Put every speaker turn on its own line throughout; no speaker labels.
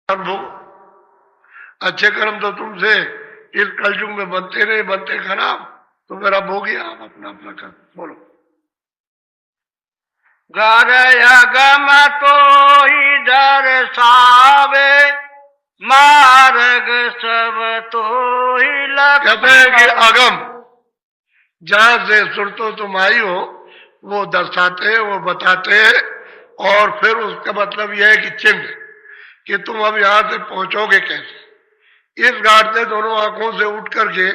भोग। अच्छे कर्म तो तुमसे इस कलयुग में बनते नहीं, बनते खराब, तो मेरा भोगी आप अपना अपना कर बोलो।
घर अगम तो इधर सावे, मार्ग सब तो ही
कहते हैं कि अगम जहां से सुरतो तुम आई हो वो दर्शाते हैं, वो बताते हैं, और फिर उसका मतलब यह है कि चिन्ह कि तुम अब यहां से पहुंचोगे कैसे, इस घाट से दोनों आंखों से उठ करके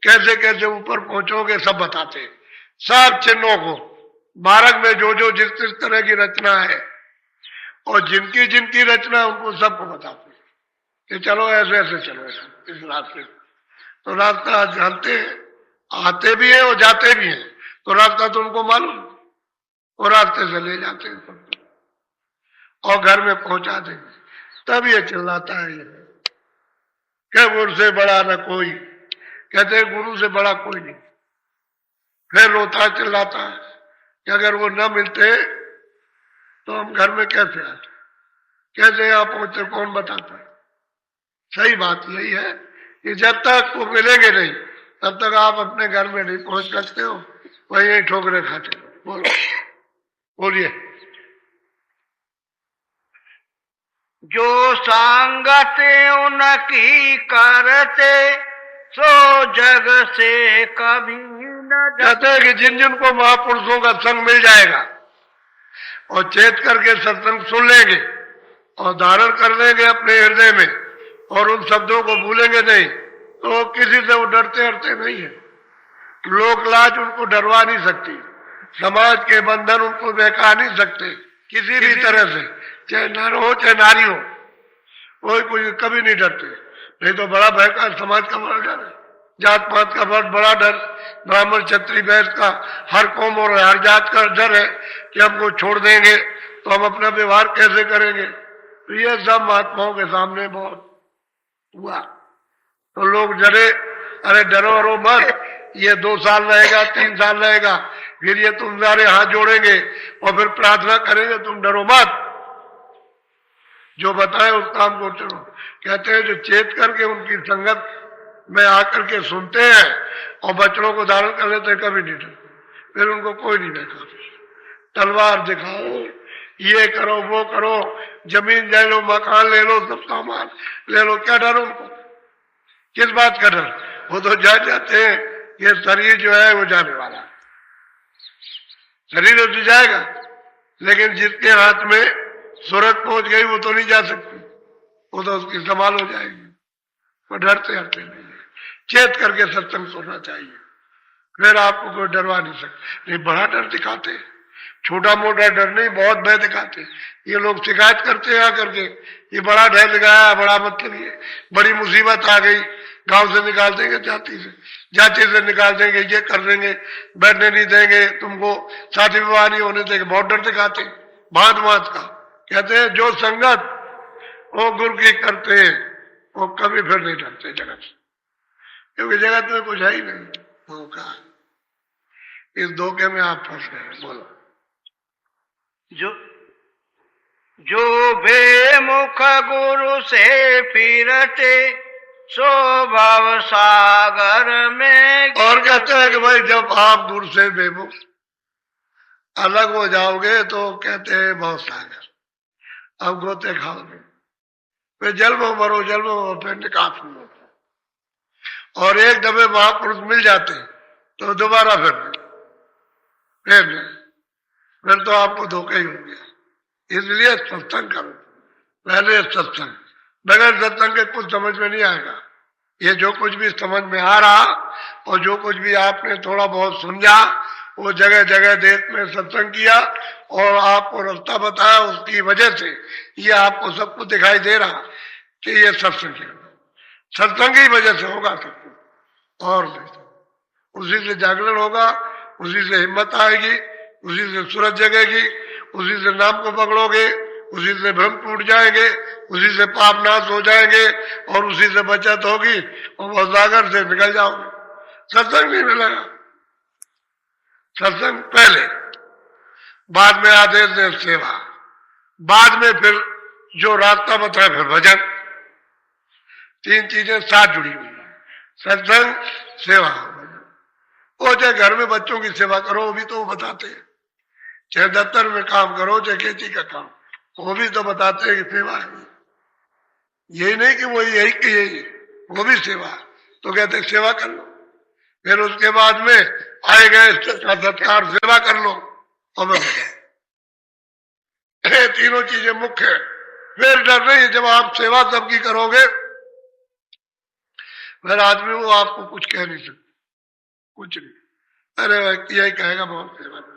कैसे कैसे ऊपर पहुंचोगे सब बताते हैं। सब चिन्हों को मार्ग में जो जो जिस जिस तरह की रचना है और जिनकी जिनकी रचना है उनको सबको बताते हैं कि चलो ऐसे ऐसे चलो इस रास्ते। तो रास्ता जानते हैं, आते भी हैं और जाते भी हैं, तो रास्ता तो उनको मालूम, और रास्ते से ले जाते हैं सबको और घर में पहुंचा देंगे। तब ये चिल्लाता है ये क्या गुरु से बड़ा न कोई, कहते हैं गुरु से बड़ा कोई नहीं। फिर रोता चिल्लाता है कि अगर वो न मिलते तो हम घर में कैसे आते, कैसे यहाँ पहुंचते, कौन बताता है। सही बात यही है कि जब तक वो मिलेंगे नहीं तब तक आप अपने घर में नहीं पहुंच सकते हो, वही ठोकरे खाते हो। बोलो बोलिए।
जो संगत उनकी करते सो जग से कभी न
कहते हैं कि जिन जिन को महापुरुषों का संग मिल जाएगा और चेत करके सत्संग सुन लेंगे और धारण कर लेंगे अपने हृदय में और उन शब्दों को भूलेंगे नहीं, तो किसी से वो डरते हरते नहीं है। लोक लाज उनको डरवा नहीं सकती, समाज के बंधन उनको बहका नहीं सकते किसी भी तरह से, चाहे नर हो चाहे नारी हो, कोई कोई कभी नहीं डरते। नहीं तो बड़ा बहका समाज का बड़ा डर है, जात पात का बहुत बड़ा डर, ब्राह्मण क्षत्रिय वैश्य का, हर कौम और हर जात का डर है कि हमको छोड़ देंगे तो हम अपना व्यवहार कैसे करेंगे। तो ये सब महात्माओं के सामने बहुत हुआ, तो लोग डरे, अरे डरो अरो मत, ये 2 साल रहेगा 3 साल रहेगा, फिर ये तुम्हारे हाथ जोड़ेंगे और फिर प्रार्थना करेंगे, तुम डरो मत, जो बताए उस काम को चलो। कहते हैं जो चेत करके उनकी संगत में आकर के सुनते हैं और बच्चों को धारण कर लेते हैं, कभी नहीं डरते, फिर उनको कोई नहीं देखा। तलवार दिखाओ, ये करो वो करो, जमीन ले लो, मकान ले लो, सब सामान ले लो, क्या डर उनको, किस बात का डर। वो तो जान जाते हैं ये शरीर जो है वो जाने वाला है, शरीर तो जाएगा, लेकिन जिसके हाथ में सूरत पहुंच गई वो तो नहीं जा सकती, वो तो उसकी संभाल हो जाएगी। वो डरते हरते नहीं है, चेत करके सत्संग सुनना चाहिए, फिर आपको कोई डरवा नहीं सकता। नहीं बड़ा डर दिखाते हैं, छोटा मोटा डर नहीं, बहुत भय दिखाते। ये लोग शिकायत करते हैं आकर के, ये बड़ा डर दिखाया, बड़ा मतलब ये बड़ी मुसीबत आ गई, गांव से निकाल देंगे, जाति से निकाल देंगे, ये कर देंगे, बैठने नहीं देंगे, तुमको शादी विवाह नहीं होने देंगे, बहुत डर दिखाते भांत भांत का। कहते हैं जो संगत वो गुरु की करते हैं वो कभी फिर नहीं डरते जगत से, क्योंकि जगत में कुछ है ही नहीं धोखा। इस धोखे में आप फंस गए। बोलो।
जो बेमुख गुरु से फिरते सो भव सागर में।
और कहते हैं कि भाई जब आप गुरु से बेमुख अलग हो जाओगे तो कहते हैं भव सागर, अब गोते खाओगे, फिर जल में मरो, जल में मरो, फिर निकास में होता। और एक दफे महापुरुष मिल जाते तो दोबारा फिर तो आपको धोखा ही हो गया। इसलिए सत्संग करो, पहले सत्संग, बगैर सत्संग के कुछ समझ में नहीं आएगा। ये जो कुछ भी समझ में आ रहा और जो कुछ भी आपने थोड़ा बहुत समझा, वो जगह जगह देश में सत्संग किया और आपको रास्ता बताया, उसकी वजह से ये आपको सब कुछ दिखाई दे रहा कि ये सत्संग है, सत्संग की वजह से होगा सब कुछ, और उसी से जागरण होगा, उसी से हिम्मत आएगी, उसी से सूरज जगेगी, उसी से नाम को पकड़ोगे, उसी से भ्रम टूट जाएंगे, उसी से पाप नाश हो जाएंगे और उसी से बचत होगी और वह सागर से निकल जाओगे। सत्संग नहीं मिलेगा, सत्संग पहले, बाद में आदेश दे सेवा, बाद में फिर जो रास्ता बताए फिर भजन। तीन चीजें साथ जुड़ी हुई है, सत्संग, सेवा, वो चाहे घर में बच्चों की सेवा करो, वो भी तो वो बताते हैं, चाहे दफ्तर में काम करो, चाहे खेती का काम, वो भी तो बताते हैं कि सेवा है। यही नहीं कि वो यही कि यही, वो भी सेवा, तो कहते हैं सेवा कर लो। फिर उसके बाद में आए गए सत्कार, सेवा कर लो, और मैं ये तीनों चीजें मुख्य है। फिर डर नहीं है, जब आप सेवा सबकी करोगे फिर आदमी वो आपको कुछ कह नहीं सकता, कुछ नहीं, अरे व्यक्ति यही कहेगा बहुत सेवा कर,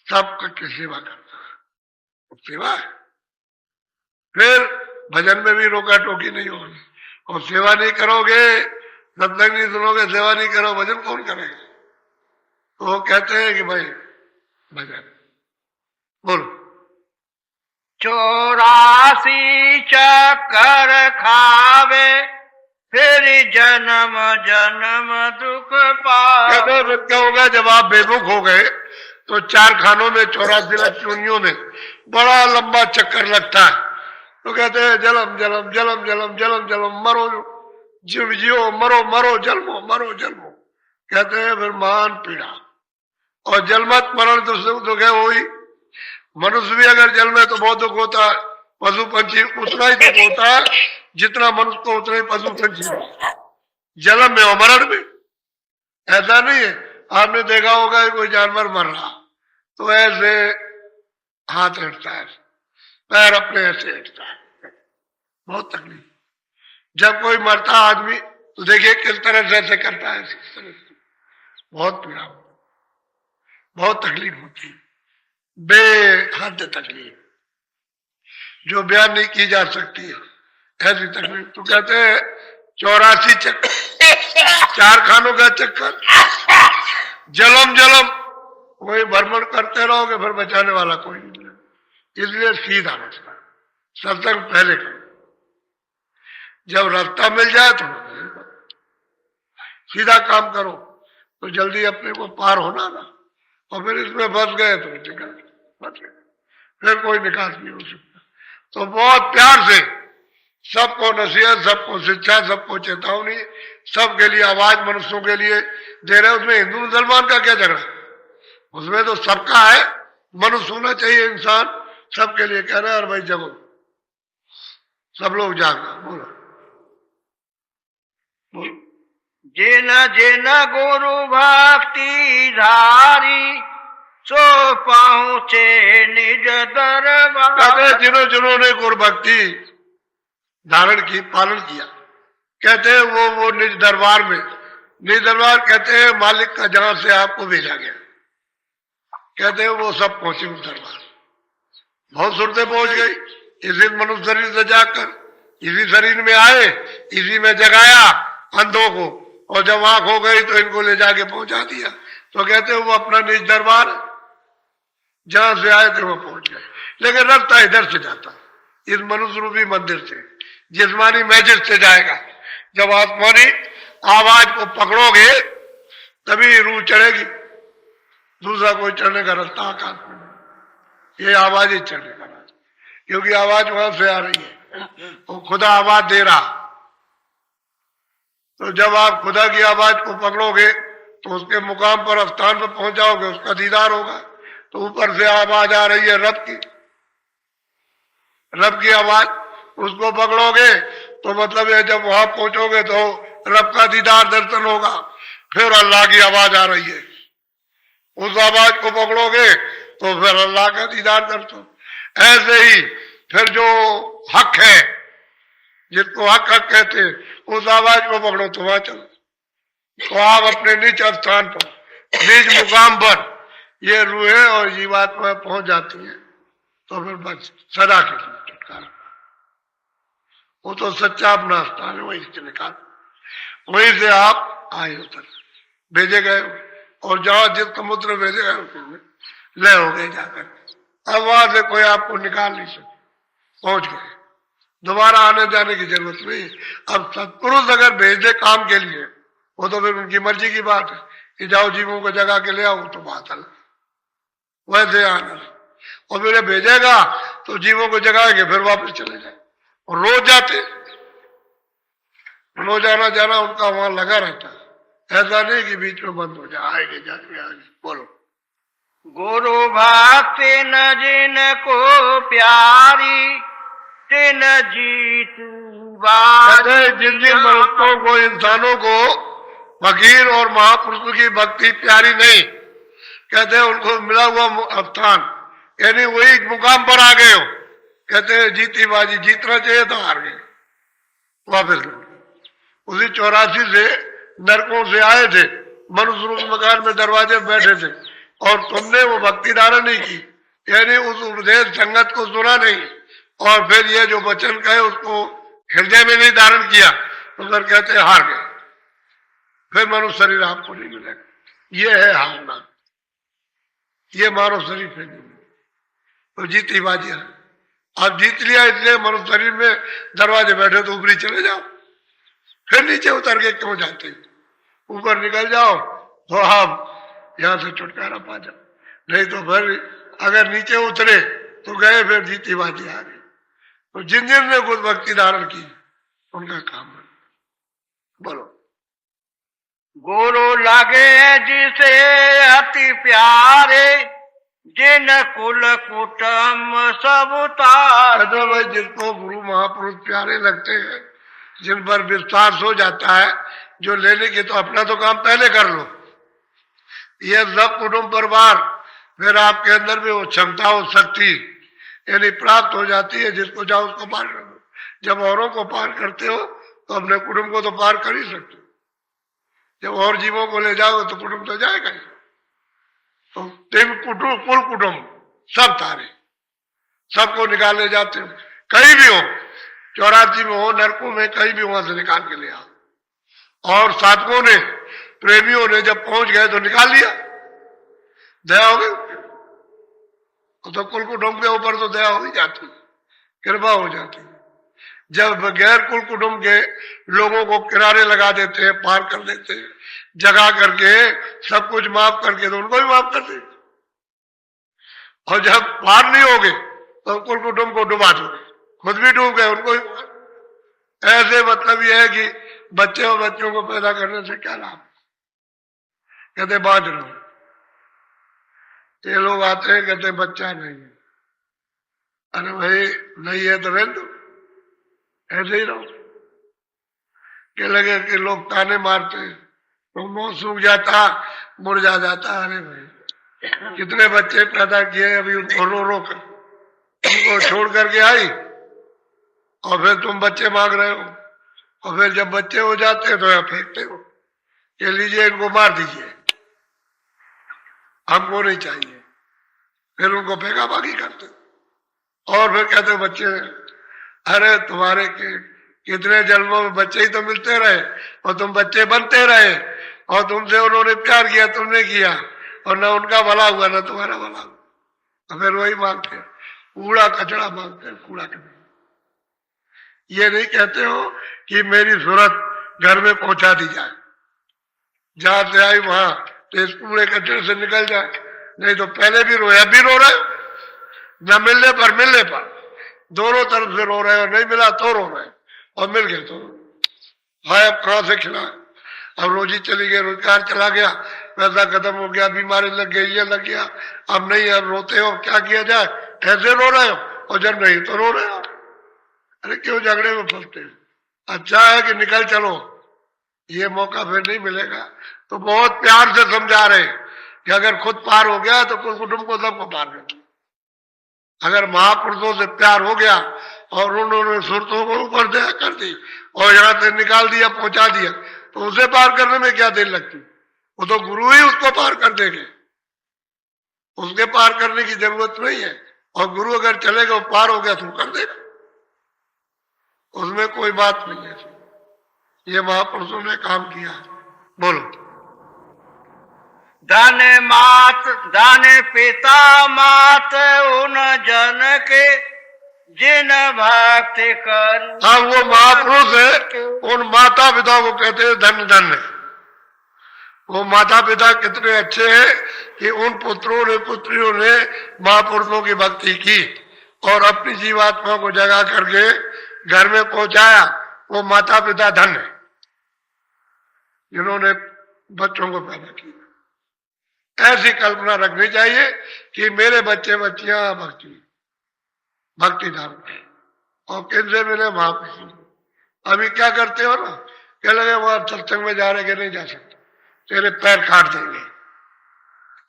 सब करके सेवा करता है, सेवा है। फिर भजन में भी रोका टोकी नहीं होगी, और सेवा नहीं करोगे, सत्संग नहीं सुनोगे, सेवा नहीं करो, भजन कौन करेगा? तो वो कहते हैं कि भाई भजन बोलो।
84 चक्कर खावे, फिर जन्म जन्म दुख पावे।
कहते क्या होगा जब आप बेमुख हो गए तो 4 खानों में 84 लाख चूनियों में बड़ा लंबा चक्कर लगता है, तो कहते हैं जलम जलम जलम जलम जलम जलम, मरो जीव जियो, मरो मरो जन्मो, मरो जन्मो, कहते हैं फिर महान पीड़ा। और जलमत मरण तो सुख दुख है वही, मनुष्य भी अगर जल में तो बहुत दुख होता है, पशु पंछी उतना ही दुख होता है जितना मनुष्य को उतना ही पशु पंछी, जन्म में और मरण में। ऐसा नहीं है, आपने देखा होगा कोई जानवर मर रहा तो ऐसे हाथ हटता है, पैर अपने ऐसे हटता है, बहुत तकलीफ। जब कोई मरता आदमी तो देखिए किस तरह से ऐसे करता है, बहुत पीड़ा होती, बहुत तकलीफ होती है, बेहद तकलीफ जो बयान नहीं की जा सकती है, ऐसी तकलीफ। तो कहते हैं 84 चक्कर, 4 खानों का चक्कर, जलम जलम, वही भ्रमण करते रहोगे, फिर बचाने वाला कोई नहीं मिलेगा। इसलिए सीधा रास्ता, सत्संग पहले करो, जब रास्ता मिल जाए तो सीधा काम करो, तो जल्दी अपने को पार होना ना, और फिर इसमें फंस गए तो निकाल, फिर कोई निकास नहीं हो सकता। तो बहुत प्यार से सबको नसीहत, सबको शिक्षा, सबको चेतावनी, सबके लिए आवाज मनुष्यों के लिए दे रहे। उसमें हिंदू मुसलमान का क्या झगड़ा, उसमें तो सबका है, मनुष्य होना चाहिए इंसान, सबके लिए कह रहे हैं। और भाई जगो, सब लोग जागना, बोलो बोलो।
जिन जिन गुरु भक्ति धारी, सो पहुँचे निज दरबार।
जिन्होंने गुरु भक्ति धारण की, पालन किया, कहते हैं वो निज दरबार में, निज दरबार कहते हैं मालिक का जहां से आपको भेजा गया, कहते हैं वो सब पहुंचे उस दरबार। बहुत सूरतें पहुंच गई, इसी मनुष्य शरीर से जाकर इसी शरीर में आए, इसी में जगाया अंधों को, और जब आंख हो गई तो इनको ले जाके पहुंचा दिया। तो कहते हैं वो अपना निज दरबार जहां से आए थे वो पहुंच गए। लेकिन रास्ता इधर से जाता, इस मनुष्य रूपी मंदिर से, जिस्मानी मैजिक से जाएगा। जब आत्मानी आवाज को पकड़ोगे तभी रूह चढ़ेगी, दूसरा कोई चढ़ने का रास्ता आकाश में, ये आवाज ही चढ़ने का रास्ता, क्योंकि आवाज वहां से आ रही है, वो खुदा आवाज दे रहा। तो जब आप खुदा की आवाज को पकड़ोगे तो उसके मुकाम पर, स्थान पर पहुंच जाओगे, उसका दीदार होगा। तो ऊपर से आवाज आ रही है रब की, रब की आवाज, उसको पकड़ोगे तो मतलब है जब वहां पहुंचोगे तो रब का दीदार दर्शन होगा। फिर अल्लाह की आवाज आ रही है, उस आवाज को पकड़ोगे तो फिर अल्लाह का दीदार दर्शन। ऐसे ही फिर जो हक है, जिसको हक हक कहते हैं, उस आवाज को पकड़ो तो वहां चलो, तो आप अपने निज स्थान पर, निज मुकाम पर ये रूहें और जीवात्मा पहुंच जाती है। तो फिर बस सदा के लिए छुटकारा, वो तो सच्चा अपना स्थान है, वहीं से निकाल, वहीं से आप आए उतर भेजे गए, और जहां जिस समुद्र भेजे गए उसमें ले हो गए जाकर। अब वहां से कोई आपको निकाल नहीं सकता, पहुंच गए, दोबारा आने जाने की जरूरत नहीं। अब सत्पुरुष अगर भेज दे काम के लिए, वो तो फिर उनकी मर्जी की बात है कि जाओ जीवों को जगा के ले आओ, तो बात अलग, वैसे आना। और फिर भेजेगा तो जीवों को जगाएंगे, फिर वापस चले जाए, और रोज जाते रोजाना जाना उनका वहां लगा रहता है, ऐसा नहीं कि बीच में बंद हो जाए, आएंगे जाएंगे आगे। बोलो।
गुरु भक्ति न जिन को प्यारी तिन जीतू
कहते जिन जिन मनुष्यों को, इंसानों को फकीर और महापुरुषों की भक्ति प्यारी नहीं, कहते हैं उनको मिला हुआ स्थान, यानी वही मुकाम पर आ गए हो। कहते हैं जीती बाजी, जीतना चाहिए तो हार गए, वापस उसी 84 से नरकों से आए थे, मनुष्य रूप मकान में दरवाजे में बैठे थे, और तुमने वो भक्ति धारण नहीं की, यानी उस उपदेश संगत को सुना नहीं, और फिर ये जो वचन कहे उसको हृदय में नहीं धारण किया, तो फिर कहते हार गए, फिर मनुष्य शरीर आपको नहीं मिलेगा। ये है हारना, ये मानव शरीर फिर नहीं। तो जीती बाजी है, आप जीत लिया इसलिए मनुष्य शरीर में दरवाजे बैठे तो ऊपरी चले जाओ, फिर नीचे उतर के क्यों जाते, ऊपर निकल जाओ तो आप यहां से छुटकारा पा जाओ, नहीं तो फिर अगर नीचे उतरे तो गए, फिर जीती बाजी आ गई। तो जिन जिन ने खुद भक्ति धारण की उनका काम है। बोलो।
गुरु लगे जिसे अति प्यारे जिन कुल कुटुंब सब उतार।
तो भाई जिनको गुरु महापुरुष प्यारे लगते हैं, जिन पर विश्वास हो जाता है, जो लेने की तो अपना तो काम पहले कर लो, ये सब कुटुंब परिवार फिर आपके अंदर भी वो क्षमता हो, शक्ति यानी प्राप्त हो जाती है, जिसको जाओ उसको पार कर दो। जब औरों को पार करते हो तो अपने कुटुंब को तो पार कर ही सकते हो, जब और जीवों को ले जाओगे तो कुटुंब तो जाएगा ही। तो तीन कुटुंब, कुल कुटुंब सब तारे, सबको निकाले जाते हो, कहीं भी हो, 84 में हो, नरकों में, कहीं भी वहां से निकाल के ले आओ। और साधकों ने, प्रेमियों ने जब पहुंच गए तो निकाल लिया, दया हो गई, तो कुल कुटुंब के ऊपर तो दया हो ही जाती, कृपा हो जाती। जब गैर कुल कुटुंब के लोगों को किनारे लगा देते हैं, पार कर देते हैं, जगा करके सब कुछ माफ करके, तो उनको भी माफ कर देते, और जब पार नहीं होगे तो कुल कुटुंब को डुबा दोगे, खुद भी डूब गए, उनको भी। ऐसे मतलब यह है कि बच्चे और बच्चों को पैदा करने से क्या लाभ, कहते बांट रहो। ये लोग आते हैं कहते बच्चा नहीं है, अरे भाई नहीं है तो रहने दो, ऐसे ही रहो। क्या लगे कि लोग ताने मारते हैं तो मुंह सूख जाता, मुरझा जाता, अरे भाई कितने बच्चे पैदा किए, अभी उनको रो रो कर उनको छोड़ करके आई, और फिर तुम बच्चे मांग रहे हो, और फिर जब बच्चे हो जाते हैं तो यहाँ फेंकते हो कि लीजिए इनको मार दीजिए, हमको नहीं चाहिए, फिर उनको फेंका भागी करते, और फिर कहते बच्चे, अरे तुम्हारे कितने जन्मों में बच्चे ही तो मिलते रहे, और तुम बच्चे बनते रहे, और तुमसे उन्होंने प्यार किया, तुमने किया, और न उनका भला हुआ न तुम्हारा भला हुआ, तो फिर वही मांगते, कूड़ा कचड़ा मांगते हैं, कूड़ा कचड़ा। ये नहीं कहते हो कि मेरी सूरत घर में पहुंचा दी जाए, जहां से आई वहां तो इस कूड़े कचरे से निकल जाए, नहीं तो पहले भी रोए, अब भी रो रहे, न मिलने पर दोनों तरफ से रो रहे हो, नहीं मिला तो रो रहे, और मिल गए तो हाय अब कहां से खिला, अब रोजी चली गई, रोजगार चला गया, पैसा खत्म हो गया, बीमारी लग गई, ये लग गया, अब नहीं, अब रोते हो, क्या किया जाए, ऐसे रो रहे हो, और जब नहीं तो रो रहे हो। अरे क्यों झगड़े में फंसते हो, अच्छा है कि निकल चलो, ये मौका फिर नहीं मिलेगा। तो बहुत प्यार से समझा रहे कि अगर खुद पार हो गया तो कुल कुटुंब को सबको पार कर दो। अगर महापुरुषों से प्यार हो गया और उन्होंने सुरतों को ऊपर दया कर दी और यहाँ से निकाल दिया, पहुंचा दिया, तो उसे पार करने में क्या देर लगती, वो तो गुरु ही उसको पार कर देंगे, उसके पार करने की जरूरत नहीं है। और गुरु अगर चलेगा, पार हो गया तो कर देगा, उसमें कोई बात नहीं है। ये महापुरुषों ने काम किया। बोलो।
धन पिता मात उन जन के जिन भक्ति कर।
हाँ, वो महापुरुष है, उन माता पिता को कहते हैं धन धन। वो माता पिता कितने अच्छे हैं कि उन पुत्रों ने पुत्रियों ने महापुरुषों की भक्ति की और अपनी जीवात्मा को जगा करके घर में पहुंचाया। वो माता पिता धन है। जिन्होंने बच्चों को पैदा किया। ऐसी कल्पना रखनी चाहिए कि मेरे बच्चे बच्चियां भक्ति धाम और किनसे मिले महापुरुषों। अभी क्या करते हो ना, क्या लगे वहां सत्संग में जा रहे कि नहीं जा सकते, तेरे पैर काट देंगे।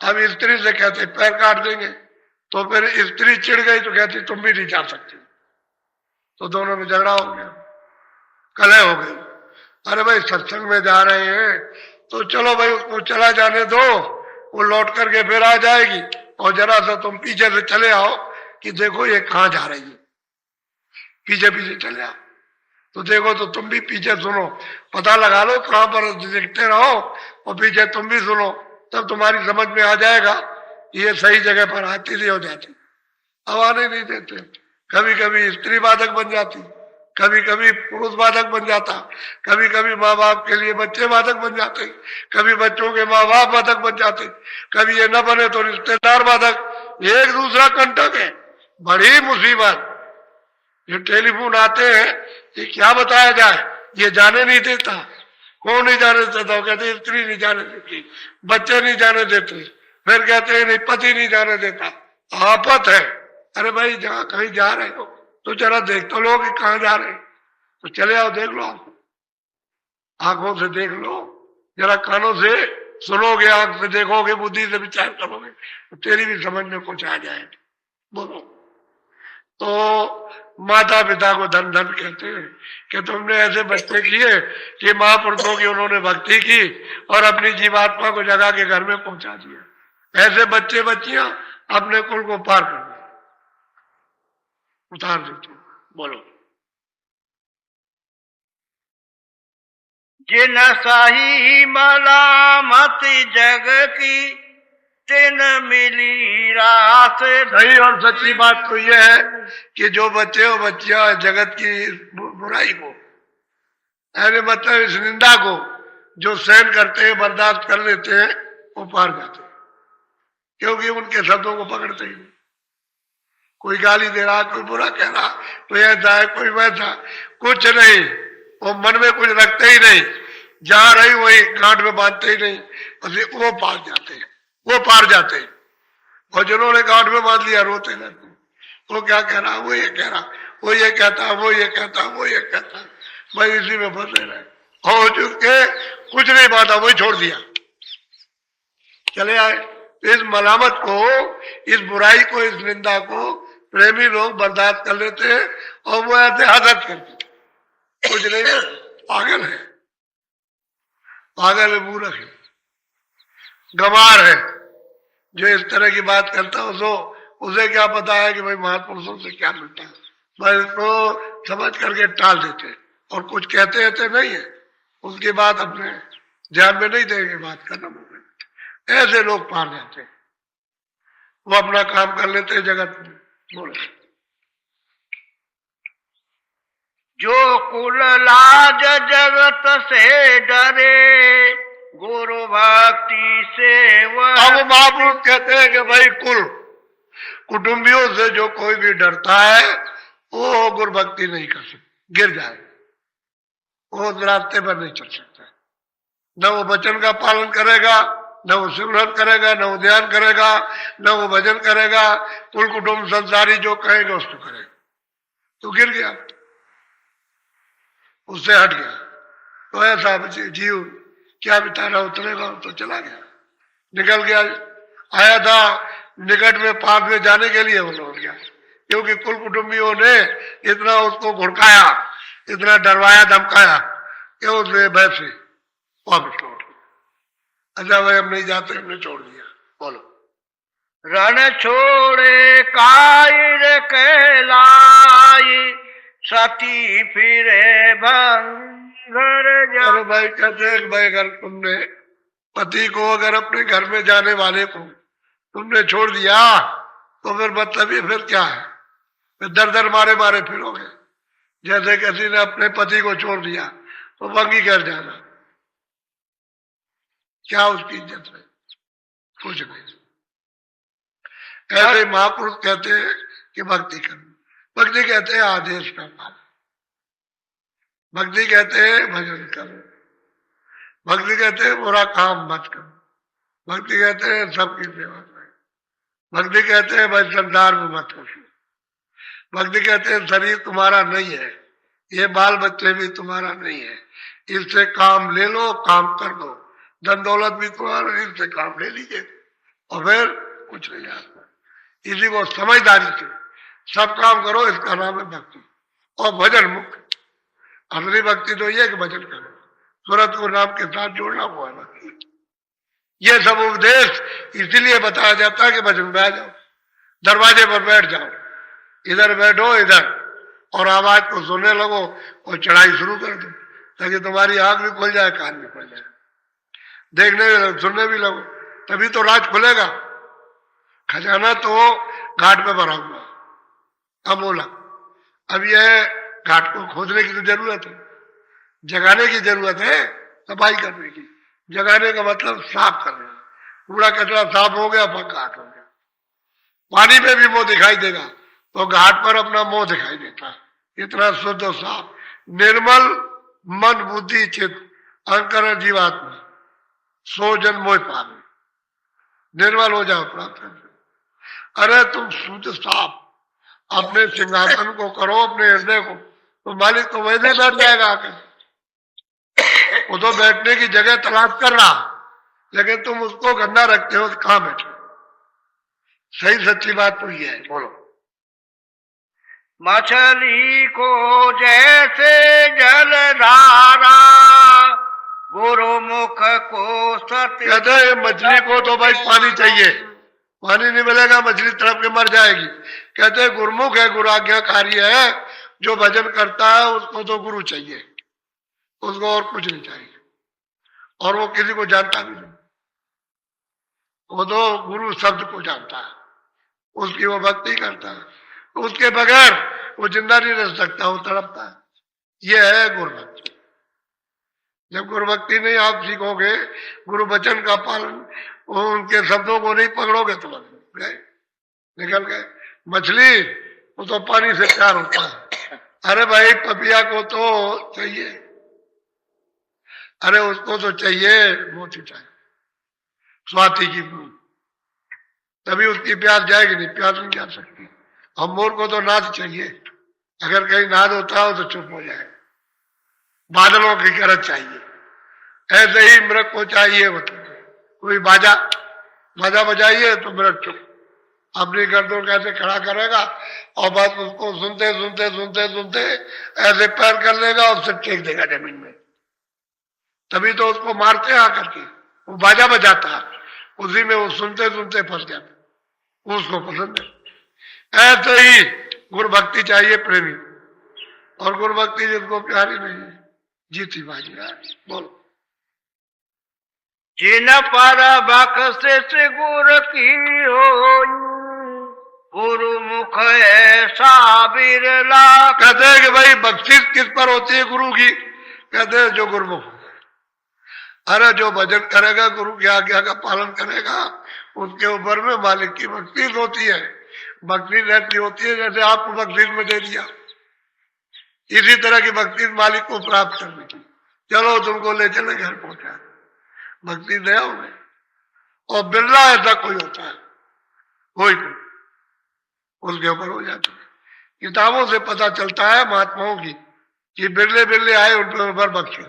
अब स्त्री से कहते पैर काट देंगे, तो फिर स्त्री चिढ़ गई तो कहती तुम भी नहीं जा सकते, तो दोनों में झगड़ा हो गया, कलह हो गई। अरे भाई सत्संग में जा रहे हैं तो चलो भाई उसको चला जाने दो, वो लौट करके फिर आ जाएगी, और जरा सा तुम पीछे से चले आओ कि देखो ये कहां जा रही है, पीछे पीछे चले आओ तो देखो, तो तुम भी पीछे सुनो, पता लगा लो कहां पर, देखते रहो और पीछे तुम भी सुनो, तब तुम्हारी समझ में आ जाएगा ये सही जगह पर आती नहीं हो जाती। अब आने नहीं देते, कभी कभी स्त्री बाधक बन जाती, कभी कभी पुरुष बाधक बन जाता, कभी कभी माँ बाप के लिए बच्चे बाधक बन जाते, कभी बच्चों के माँ बाप बाधक बन जाते, कभी ये न बने तो रिश्तेदार बाधक, एक दूसरा कंटक है, बड़ी मुसीबत। ये टेलीफोन आते हैं, ये क्या बताया जाए, ये जाने नहीं देता, कौन नहीं जाने देता, कहते स्त्री नहीं जाने देती, बच्चे नहीं जाने देते, फिर कहते हैं नहीं पति नहीं जाने देता, आफत है। अरे भाई जहां कहीं जा रहे हो तो जरा देख तो लो कि कहां जा रहे हैं, तो चले आओ देख लो, आंखों से देख लो, जरा कानों से सुनोगे, आंख से देखोगे, बुद्धि से विचार करोगे तो तेरी भी समझ में कुछ आ जाएगा। बोलो। तो माता पिता को धन धन कहते हैं कि तुमने ऐसे बच्चे किए कि महापुरुषों की उन्होंने भक्ति की और अपनी जीवात्मा को जगा के घर में पहुंचा दिया। ऐसे बच्चे बच्चियां अपने कुल को पार कर दिया, उतार देते। बोलो।
जिन सही मलामत जग की तिन मिली रास।
सही और सच्ची बात तो यह है कि जो बच्चे और बच्चियां जगत की बुराई को, ऐसे मतलब इस निंदा को जो सहन करते हैं, बर्दाश्त कर लेते हैं, वो पार जाते हैं, क्योंकि उनके शब्दों को पकड़ते ही नहीं। कोई गाली दे रहा, कोई बुरा कह रहा, कोई ऐसा है कोई वैसा, कुछ नहीं, वो मन में कुछ रखते ही नहीं, जहां रही वही गांठ में बांधते ही नहीं, वो पार जाते हैं, वो पार जाते हैं। और जिन्होंने गांठ में बांध लिया रोते रहते, वो क्या कह रहा, वो ये कह रहा, वो ये कहता, वो ये कहता, वो ये कहता, भाई इसी में फंसे रहे, हो चुके कुछ नहीं बांधा, वही छोड़ दिया, चले आए। इस मलामत को, इस बुराई को, इस निंदा को प्रेमी लोग बर्दाश्त कर लेते हैं और वो ऐसे हदत करते, कुछ नहीं, पागल है, पागल है, मूर्ख है, गंवार है। जो इस तरह की बात करता है उसको, उसे क्या पता है कि भाई महापुरुषों से क्या मिलता है, बस इसको समझ करके टाल देते और कुछ कहते रहते नहीं है, उसकी बात अपने ध्यान में नहीं देंगे, बात खत्म हो गई। ऐसे लोग पार जाते हैं, वो अपना काम कर लेते हैं जगत में। बोले।
जो कुल लाज जगत से डरे गुरु भक्ति से
अब महापुरुष कहते हैं कि भाई कुल कुटुंबियों से जो कोई भी डरता है वो गुरु भक्ति नहीं कर सकता, गिर जाए, वो रास्ते पर नहीं चल सकता, न वो वचन का पालन करेगा, न वो सिमरन करेगा, न वो ध्यान करेगा, न वो भजन करेगा, कुल कुटुंब संसारी जो कहेगा उसको करेगा, तो गिर गया, उससे हट गया। तो ऐसा जीव क्या बेचारा उतरेगा, तो चला गया, निकल गया, आया था निकट में पास में जाने के लिए वो लौट गया, क्योंकि कुल कुटुंबियों ने इतना उसको घुड़काया, इतना डरवाया धमकाया कि उसने वैसे वापस लौट गया। अच्छा भाई हम नहीं जाते, हमने छोड़ दिया। बोलो।
रण छोड़े कायर कहलाई सती फिरे भंगर जा।
अरे भाई कहते हैं भाई अगर तुमने पति को, अगर अपने घर में जाने वाले को तुमने छोड़ दिया तो फिर मतलब ये फिर क्या है, फिर दर दर मारे मारे फिरोगे। जैसे किसी ने अपने पति को छोड़ दिया तो वंगी कर जाना, क्या उसकी इज्जत है, कुछ नहीं। ऐसे महापुरुष कहते हैं कि भक्ति करना, भक्ति कहते हैं आदेश का पालन, भक्ति कहते हैं भजन करो, भक्ति कहते हैं बुरा काम मत करो, भक्ति कहते हैं सबकी सेवा करो, भक्ति कहते हैं भाई संसार में मत खुश, भक्ति कहते हैं शरीर तुम्हारा नहीं है, ये बाल बच्चे भी तुम्हारा नहीं है, इससे काम ले लो, काम कर दो, धन दौलत भी तुम्हारा, इससे काम ले लीजिए और फिर कुछ नहीं आता। इसी को समझदारी से सब काम करो, इसका नाम है भक्ति। और भजन मुक्त, असली भक्ति तो ये कि भजन करो, सूरत को नाम के साथ जोड़ना हुआ है। ये सब उपदेश इसीलिए बताया जाता है कि भजन में आ जाओ, दरवाजे पर बैठ जाओ, इधर बैठो इधर और आवाज को सुनने लगो और चढ़ाई शुरू कर दो, ताकि तुम्हारी आंख भी खुल जाए, कान भी खुल जाए, देखने भी लगो, सुनने भी लगो, तभी तो राज खुलेगा। खजाना तो घाट पे भरा हुआ, अब बोला अब यह घाट को खोदने की तो जरूरत है, जगाने की जरूरत है, सफाई करने की। जगाने का मतलब साफ करना, कूड़ा कचरा साफ हो गया, फिर घाट हो गया। पानी में भी मुंह दिखाई देगा तो घाट पर अपना मुंह दिखाई देता है। इतना शुद्ध और साफ, निर्मल मन बुद्धि चित्त अंकरण जीवात्मा, सो जन मोह पावे, निर्मल हो जाओ प्राप्त कर। अरे तुम शुद्ध साफ अपने सिंहासन को करो, अपने हृदय को, तो मालिक तो वैसे बैठ जाएगा आकर। वो तो बैठने की जगह तलाश कर रहा, लेकिन तुम उसको गंदा रखते हो, तो कहां बैठे। सही सच्ची बात तो ये है। बोलो।
मछली को जैसे जलधारा, गुरुमुख को सत्य।
कहते हैं मछली को तो भाई पानी चाहिए, पानी नहीं मिलेगा मछली तड़प के मर जाएगी। कहते हैं गुरुमुख है, गुरु आज्ञाकारी है, जो भजन करता है उसको तो गुरु चाहिए, उसको और कुछ नहीं चाहिए, और वो किसी को जानता भी नहीं, वो तो गुरु शब्द को जानता है, उसकी वो भक्ति करता है, उसके बगैर वो जिंदा नहीं रह सकता, वो तड़पता है। ये है गुरु भक्ति। जब गुरु भक्ति नहीं आप सीखोगे, गुरु वचन का पालन, उनके शब्दों को नहीं पकड़ोगे तो गए, निकल गए। मछली वो तो पानी से प्यार होता है। अरे भाई पपिया को तो चाहिए, अरे उसको तो चाहिए मोती चाहिए, स्वाति की बूंद, तभी उसकी प्यास जाएगी, नहीं प्यास नहीं जा सकती। हम मोर को तो नाद चाहिए, अगर कहीं नाद होता हो तो चुप हो जाए, बादलों की गरज चाहिए। ऐसे ही मृग को चाहिए, मतलब कोई बाजा बजाइए तो मृग चुप, अपनी गर्दन कैसे खड़ा करेगा और बस उसको सुनते सुनते सुनते सुनते ऐसे पैर कर लेगा और सिर टेक देगा जमीन में, तभी तो उसको मारते हैं आकर के। वो बाजा बजाता है, उसी में वो सुनते सुनते फंस जाता, उसको पसंद है। ऐसे ही गुरु भक्ति चाहिए प्रेमी, और गुरु भक्ति जिसको प्यारी नहीं है, जीती बाजी। बोलो।
जिन पर बख्शिश गुरु की हो, गुरु मुख ऐसा बिरला।
कहते हैं कि भाई बख्शिश किस पर होती है गुरु की? कहते हैं जो गुरुमुख। अरे जो भजन करेगा, गुरु की आज्ञा का पालन करेगा, उसके ऊपर में मालिक की बख्शिश होती है। बख्शिश ऐसी होती है जैसे आपको बख्शिश में दे दिया, इसी तरह की बख्शिश मालिक को प्राप्त करने की। चलो तुमको ले चले घर पहुंचा, भक्ति दया में। और बिरला ऐसा कोई होता है, कोई उसके ऊपर हो जाता है। किताबों से पता चलता है महात्माओं की कि बिरले बिरले आए उनके ऊपर बख्शे,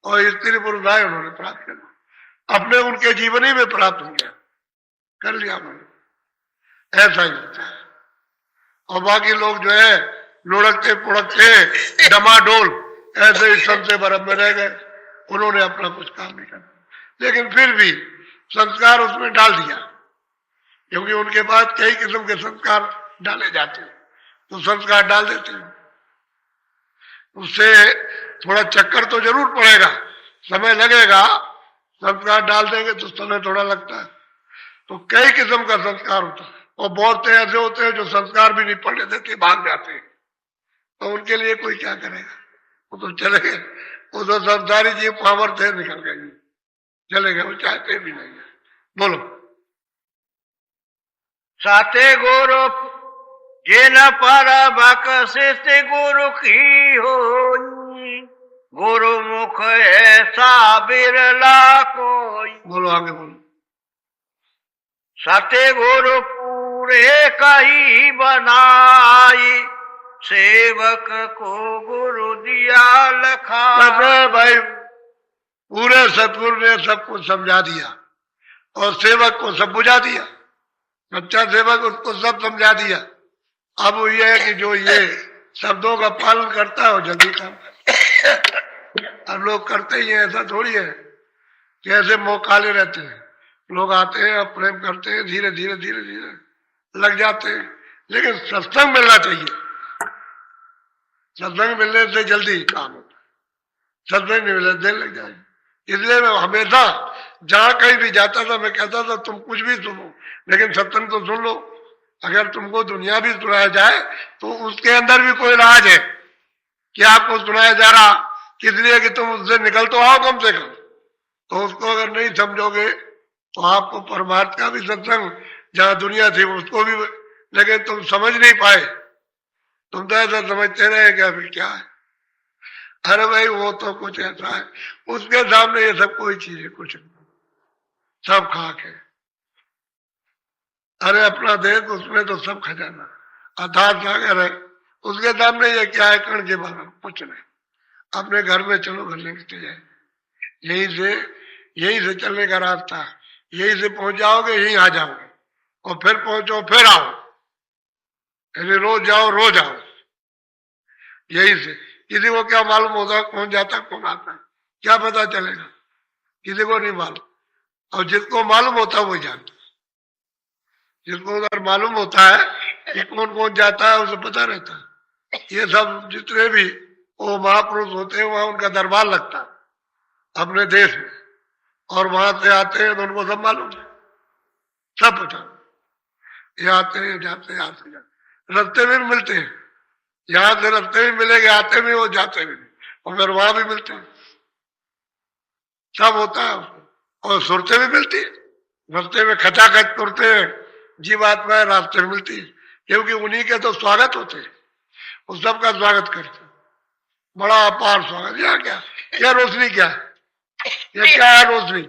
और स्त्री पुरुष आए उन्होंने प्राप्त किया, अपने उनके जीवनी में प्राप्त हो गया, कर लिया उन्होंने। ऐसा ही होता है। और बाकी लोग जो है लुढ़कते पुढ़कते डमाडोल ऐसे ही संत से बरफ में रह गए, उन्होंने अपना कुछ काम नहीं किया, लेकिन फिर भी संस्कार उसमें डाल दिया, क्योंकि उनके पास कई किस्म के संस्कार डाले जाते हैं, तो संस्कार डाल देते हैं। उससे थोड़ा चक्कर तो जरूर पड़ेगा, समय लगेगा, संस्कार डाल देंगे तो समय थोड़ा लगता है। तो कई किस्म का संस्कार होता है, और बहुत ऐसे होते हैं जो संस्कार भी नहीं पढ़ने देते, भाग जाते हैं, तो उनके लिए कोई क्या करेगा? वो तो चले गए, वो तो संसारी जी पावर थे, निकल गए, चले गए, वो चाहते भी नहीं है। बोलो।
साते गुरु जिन पर बख्शिश गुरु की हो, गुरुमुख ऐसा बिरला कोई।
बोलो आगे बोलो।
सत्य गुरु पूरे कही बनाई, सेवक को गुरु दिया लखा।
अरे भाई पूरे सतगुरु ने सबको समझा दिया और सेवक को सब बुझा दिया। सच्चा सेवक उसको सब समझा दिया। अब वो ये है कि जो ये शब्दों का पालन करता है वो जल्दी काम करता है। अब लोग करते ही हैं, ऐसा थोड़ी है कि ऐसे मौकाले रहते हैं। लोग आते हैं और प्रेम करते हैं, धीरे धीरे धीरे धीरे लग जाते हैं। लेकिन सत्संग मिलना चाहिए। सत्संग मिलने से जल्दी काम होता है, सत्संग नहीं मिलने देर लग जाएगी। इसलिए मैं हमेशा जहां कहीं भी जाता था मैं कहता था तुम कुछ भी सुनो लेकिन सत्संग तो सुन लो। अगर तुमको दुनिया भी सुनाया जाए तो उसके अंदर भी कोई राज है कि आपको सुनाया जा रहा, इसलिए कि तुम उससे निकल तो आओ कम से कम। तो उसको अगर नहीं समझोगे तो आपको परमार्थ का भी सत्संग जहां दुनिया थी उसको भी, लेकिन तुम समझ नहीं पाए। तुम तो ऐसा समझते रहे कि अभी क्या है, अरे भाई वो तो कुछ ऐसा है, उसके सामने ये सब कोई चीज है कुछ नहीं, सब खाक है। अरे अपना देश उसमें तो सब खजाना अर्थात सागर है, उसके सामने ये क्या है कण के बारे कुछ नहीं। अपने घर में चलो घर लेके जाए, यहीं से चलने का रास्ता, यहीं से पहुंच जाओगे यहीं आ जाओगे और फिर पहुंचो फिर आओ, यानी रोज जाओ रोज आओ। यही से किसी को क्या मालूम होता कौन जाता कौन आता है, क्या पता चलेगा, किसी को नहीं मालूम। और जिसको मालूम होता है वही जानता, जिसको अगर मालूम होता है कि कौन कौन जाता है उसे पता रहता है। ये सब जितने भी वो महापुरुष होते हैं वहां उनका दरबार लगता है अपने देश में, और वहां से आते हैं तो उनको सब मालूम है, सब पता। ये आते हैं जाते हैं आते जाते, रास्ते में मिलते हैं, यहाँ से रास्ते में मिलेंगे आते में वो जाते में, और फिर वहां भी मिलते हैं, सब होता है उसको। और सुरतें भी मिलती है रास्ते में, खचाखच तुरते हैं जीवात्मा रास्ते में मिलती है, क्योंकि उन्हीं के तो स्वागत होते हैं, उस सबका स्वागत करते हैं, बड़ा अपार स्वागत। यहाँ क्या रोशनी क्या है, ये क्या है रोशनी,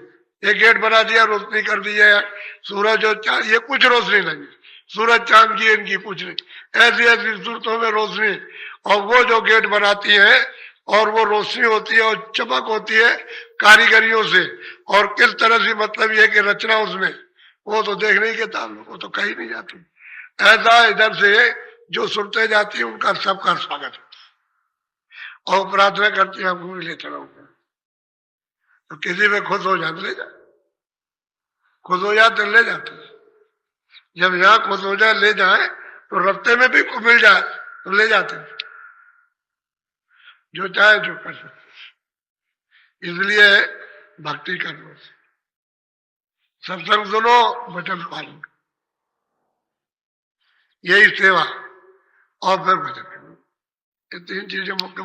ये गेट बना दिया रोशनी कर दी है, सूरज और चांद ये कुछ रोशनी नहीं, सूरज चांद की इनकी कुछ नहीं, ऐसी ऐसी सूरतों में रोशनी। और वो जो गेट बनाती है और वो रोशनी होती है और चमक होती है कारीगरियों से, और किस तरह से मतलब ये कि रचना उसमें, वो तो देखने के ताल्लुक, वो तो कहीं नहीं जाती। ऐसा इधर से जो सुनते जाती है उनका सबका स्वागत होता है और प्रार्थना करती है हमको भी ले चलो। तो किसी में खुश हो जाते ले जा, खुश हो जाते ले जाते, जब यहाँ खुश हो जाए ले जाए तो रास्ते में भी मिल जाए तो ले जाते, जो चाहे जो कर सकते। इसलिए भक्ति करो, सत्संग सुनो, वचन पालन, यही सेवा और फिर भजन करो, ये तीन चीजें मुख्य,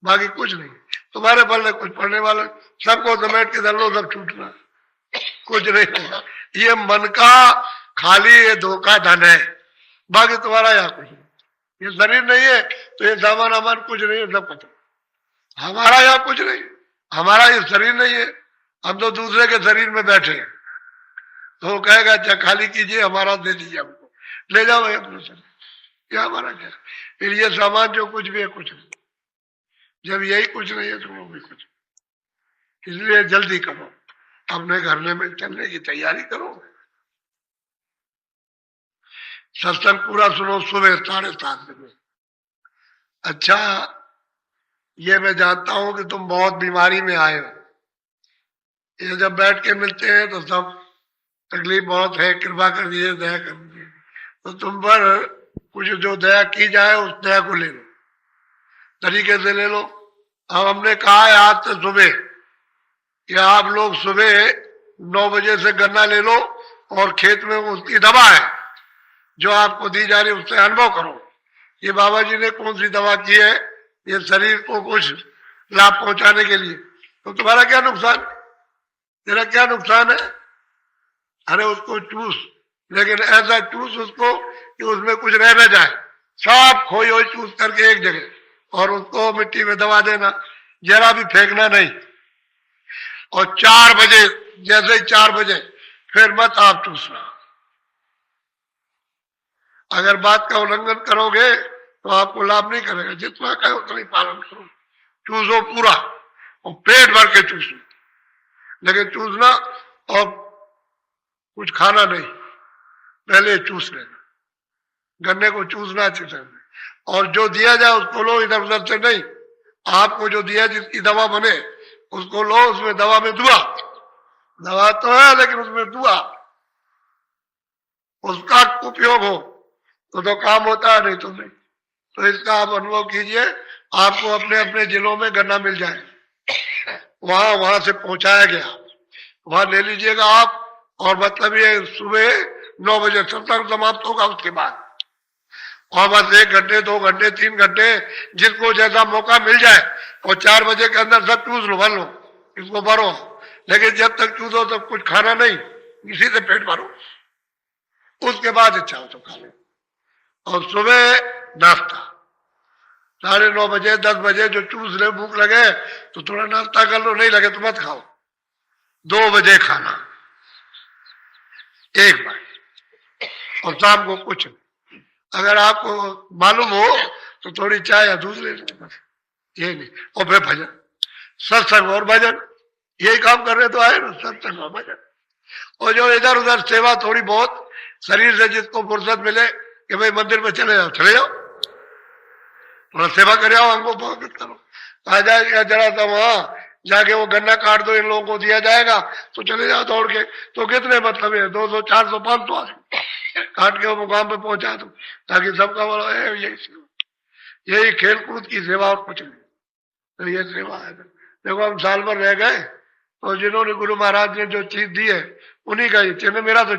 बाकी कुछ नहीं। तुम्हारे पढ़ने कुछ पढ़ने वाले सबको समेट के दलो सब छूटना, कुछ नहीं होगा। ये मन का खाली ये धोखा धन है, बाकी तुम्हारा यहाँ कुछ नहीं। ये शरीर नहीं है तो ये सामान हमारा कुछ नहीं है, सब पता। हमारा यहाँ कुछ नहीं, हमारा ये शरीर नहीं है, हम तो दूसरे के शरीर में बैठे हैं। तो वो कहेगा अच्छा खाली कीजिए, हमारा दे दीजिए हमको, ले जाओ भाई अपने शरीर, क्या हमारा क्या। फिर ये सामान जो कुछ भी है कुछ नहीं, जब यही कुछ नहीं है तो वो भी कुछ। इसलिए जल्दी करो, अपने घर में चलने की तैयारी करो। सत्संग पूरा सुनो सुबह 7:30 बजे। अच्छा ये मैं जानता हूं कि तुम बहुत बीमारी में आए हो, ये जब बैठ के मिलते हैं तो सब तकलीफ बहुत है, कृपा कर दीजिए, दया कर दीजिए। तो तुम पर कुछ जो दया की जाए उस दया को ले लो, तरीके से ले लो। अब हमने कहा है आज से सुबह कि आप लोग सुबह 9 बजे से गन्ना ले लो और खेत में उसकी दवा है जो आपको दी जा रही है उससे अनुभव करो। ये बाबा जी ने कौन सी दवा की है, ये शरीर को कुछ लाभ पहुंचाने के लिए, तो तुम्हारा क्या नुकसान, तेरा क्या नुकसान है। अरे उसको चूस, लेकिन ऐसा चूस उसको कि उसमें कुछ रह न जाए, सब खोई हो चूस करके एक जगह, और उसको मिट्टी में दबा देना, जरा भी फेंकना नहीं। और 4 बजे, जैसे ही 4 बजे फिर मत आप चूसना। अगर बात का उल्लंघन करोगे तो आपको लाभ नहीं करेगा। जितना कहे उतना ही पालन करो, चूसो पूरा और पेट भर के चूसो, लेकिन चूसना और कुछ खाना नहीं, पहले चूस लेना। गन्ने को चूसना अच्छी तरह, और जो दिया जाए उसको लो, इधर उधर से नहीं। आपको जो दिया जिसकी दवा बने उसको लो, उसमें दवा में दुआ, दवा तो है लेकिन उसमें दुआ, उसका उपयोग हो तो काम होता है, नहीं तो नहीं। तो इसका आप अनुभव कीजिए, आपको अपने अपने जिलों में गन्ना मिल जाए, वहां से पहुंचाया गया, वहां ले लीजिएगा आप। और मतलब ये सुबह 9 बजे सत्संग समाप्त होगा, उसके बाद और बस 1 घंटे 2 घंटे 3 घंटे जिसको जैसा मौका मिल जाए, और 4 बजे के अंदर सब चूस लो, भर लो, इसको भरो। लेकिन जब तक चूसो तब कुछ खाना नहीं, इसी से पेट भरो, उसके बाद इच्छा हो तो खा लो। और सुबह नाश्ता 9:30 बजे 10 बजे जो चूस ले, भूख लगे तो थोड़ा नाश्ता कर लो, नहीं लगे तो मत खाओ। 2 बजे खाना एक बार, और शाम को कुछ नहीं। अगर आपको मालूम हो तो थोड़ी चाय या दूध ले लेते, बस ये नहीं। और फिर भजन, सत्संग और भजन, यही काम कर रहे तो आए ना, सत्संग और भजन। और जो इधर उधर सेवा थोड़ी बहुत शरीर से जिसको फुर्सत मिले कि भाई मंदिर में चले जाओ, चले जाओ, थोड़ा सेवा कर आओ, हमको बहुत करो। आ जाएगा जरा सा वहां जाके वो गन्ना काट दो, इन लोगों को दिया जाएगा, तो चले जाओ दौड़ के। तो कितने मतलब है, 200 400 500 आदमी काट के वो मुकाम पे पहुंचा दो, ताकि सबका बोला यही खेल कूद की सेवा और कुछ नहीं। तो ये सेवा है। देखो हम साल भर रह गए, और जिन्होंने गुरु महाराज ने जो चीज दी है उन्हीं का ही चिन्ह, मेरा तो